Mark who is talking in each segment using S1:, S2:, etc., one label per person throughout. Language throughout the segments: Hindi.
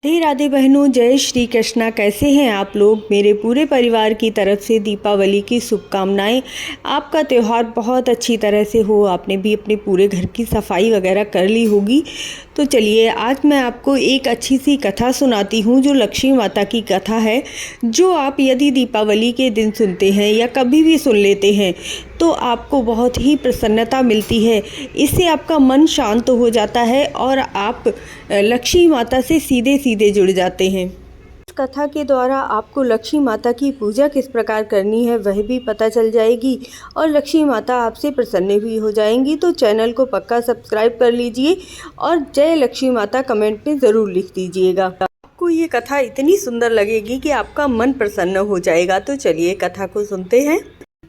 S1: राधे राधे बहनों, जय श्री कृष्णा। कैसे हैं आप लोग? मेरे पूरे परिवार की तरफ से दीपावली की शुभकामनाएं। आपका त्यौहार बहुत अच्छी तरह से हो। आपने भी अपने पूरे घर की सफाई वगैरह कर ली होगी। तो चलिए आज मैं आपको एक अच्छी सी कथा सुनाती हूँ, जो लक्ष्मी माता की कथा है, जो आप यदि दीपावली के दिन सुनते हैं या कभी भी सुन लेते हैं तो आपको बहुत ही प्रसन्नता मिलती है। इससे आपका मन शांत हो जाता है और आप लक्ष्मी माता से सीधे सीधे जुड़ जाते हैं। इस कथा के द्वारा आपको लक्ष्मी माता की पूजा किस प्रकार करनी है वह भी पता चल जाएगी और लक्ष्मी माता आपसे प्रसन्न भी हो जाएंगी। तो चैनल को पक्का सब्सक्राइब कर लीजिए और जय लक्ष्मी माता कमेंट में ज़रूर लिख दीजिएगा। आपको ये कथा इतनी सुंदर लगेगी कि आपका मन प्रसन्न हो जाएगा। तो चलिए कथा को सुनते हैं।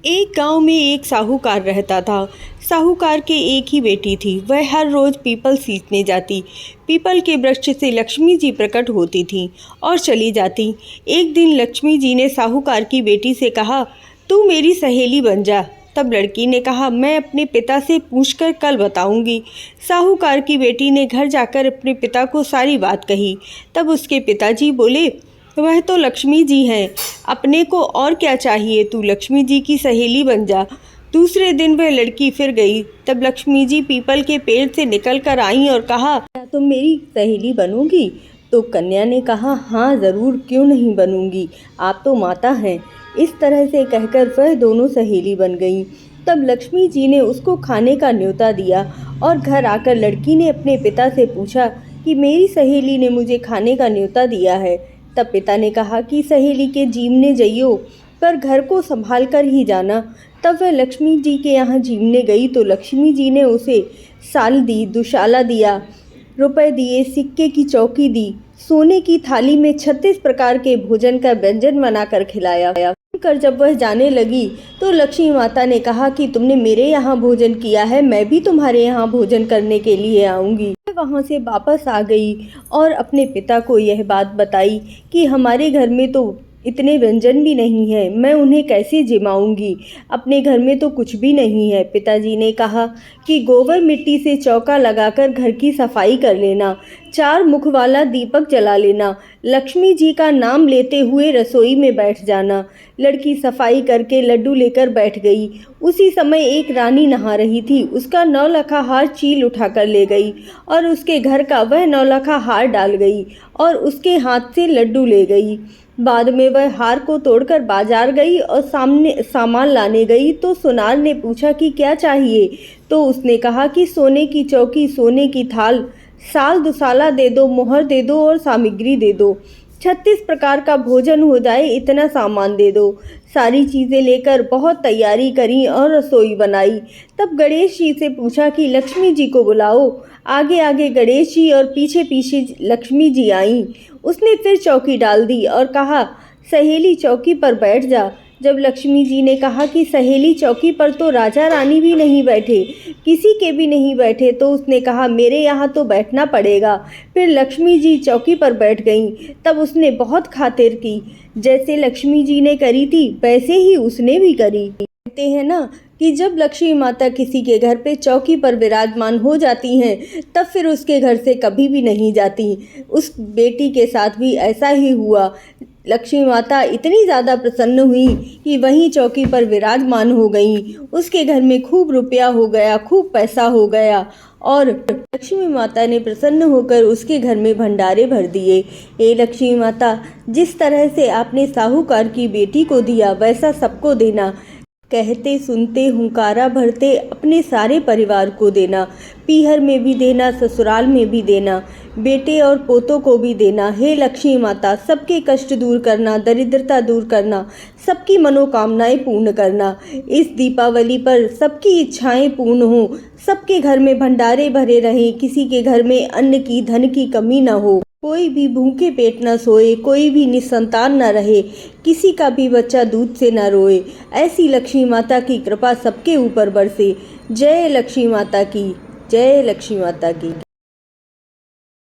S1: एक गांव में एक साहूकार रहता था। साहूकार के एक ही बेटी थी। वह हर रोज़ पीपल सींचने जाती। पीपल के वृक्ष से लक्ष्मी जी प्रकट होती थीं और चली जाती। एक दिन लक्ष्मी जी ने साहूकार की बेटी से कहा, तू मेरी सहेली बन जा। तब लड़की ने कहा, मैं अपने पिता से पूछकर कल बताऊंगी। साहूकार की बेटी ने घर जाकर अपने पिता को सारी बात कही। तब उसके पिताजी बोले, वह तो लक्ष्मी जी हैं, अपने को और क्या चाहिए, तू लक्ष्मी जी की सहेली बन जा। दूसरे दिन वह लड़की फिर गई। तब लक्ष्मी जी पीपल के पेड़ से निकल कर आईं और कहा, क्या तुम मेरी सहेली बनोगी? तो कन्या ने कहा, हाँ ज़रूर, क्यों नहीं बनूंगी, आप तो माता हैं। इस तरह से कहकर वह दोनों सहेली बन गईं। तब लक्ष्मी जी ने उसको खाने का न्योता दिया और घर आकर लड़की ने अपने पिता से पूछा कि मेरी सहेली ने मुझे खाने का न्योता दिया है। तब पिता ने कहा कि सहेली के जीमने जइयो, पर घर को संभाल कर ही जाना। तब वह लक्ष्मी जी के यहाँ जीमने गई तो लक्ष्मी जी ने उसे साल दी, दुशाला दिया, रुपए दिए, सिक्के की चौकी दी, सोने की थाली में 36 प्रकार के भोजन का व्यंजन बनाकर खिलाया। कर जब वह जाने लगी तो लक्ष्मी माता ने कहा कि तुमने मेरे यहाँ भोजन किया है, मैं भी तुम्हारे यहाँ भोजन करने के लिए आऊँगी। वहाँ से वापस आ गई और अपने पिता को यह बात बताई कि हमारे घर में तो इतने व्यंजन भी नहीं है, मैं उन्हें कैसे जिमाऊंगी, अपने घर में तो कुछ भी नहीं है। पिताजी ने कहा कि गोबर मिट्टी से चौका लगाकर घर की सफाई कर लेना, 4 मुख वाला दीपक जला लेना, लक्ष्मी जी का नाम लेते हुए रसोई में बैठ जाना। लड़की सफाई करके लड्डू लेकर बैठ गई। उसी समय एक रानी नहा रही थी। उसका 9 लखा हार चील उठाकर ले गई और उसके घर का वह 9 लखा हार डाल गई और उसके हाथ से लड्डू ले गई। बाद में वह हार को तोड़कर बाजार गई और सामान लाने गई तो सुनार ने पूछा कि क्या चाहिए? तो उसने कहा कि सोने की चौकी, सोने की थाल, साल दुसाला दे दो, मोहर दे दो और सामग्री दे दो, 36 प्रकार का भोजन हो जाए, इतना सामान दे दो। सारी चीज़ें लेकर बहुत तैयारी करी और रसोई बनाई। तब गणेश जी से पूछा कि लक्ष्मी जी को बुलाओ। आगे आगे गणेश जी और पीछे पीछे लक्ष्मी जी आईं। उसने फिर चौकी डाल दी और कहा, सहेली चौकी पर बैठ जा। जब लक्ष्मी जी ने कहा कि सहेली चौकी पर तो राजा रानी भी नहीं बैठे, किसी के भी नहीं बैठे, तो उसने कहा, मेरे यहाँ तो बैठना पड़ेगा। फिर लक्ष्मी जी चौकी पर बैठ गईं। तब उसने बहुत खातिर की। जैसे लक्ष्मी जी ने करी थी वैसे ही उसने भी करी। कहते हैं ना कि जब लक्ष्मी माता किसी के घर पे चौकी पर विराजमान हो जाती हैं तब फिर उसके घर से कभी भी नहीं जाती। उस बेटी के साथ भी ऐसा ही हुआ। लक्ष्मी माता इतनी ज़्यादा प्रसन्न हुई कि वहीं चौकी पर विराजमान हो गई। उसके घर में खूब रुपया हो गया, खूब पैसा हो गया और लक्ष्मी माता ने प्रसन्न होकर उसके घर में भंडारे भर दिए। हे लक्ष्मी माता, जिस तरह से आपने साहूकार की बेटी को दिया वैसा सबको देना। कहते सुनते हुंकारा भरते अपने सारे परिवार को देना, पीहर में भी देना, ससुराल में भी देना, बेटे और पोतों को भी देना। हे लक्ष्मी माता, सबके कष्ट दूर करना, दरिद्रता दूर करना, सबकी मनोकामनाएं पूर्ण करना। इस दीपावली पर सबकी इच्छाएं पूर्ण हो, सबके घर में भंडारे भरे रहें, किसी के घर में अन्न की, धन की कमी न हो, कोई भी भूखे पेट न सोए, कोई भी निसंतान न रहे, किसी का भी बच्चा दूध से न रोए। ऐसी लक्ष्मी माता की कृपा सबके ऊपर बरसे। जय लक्ष्मी माता की, जय लक्ष्मी माता की।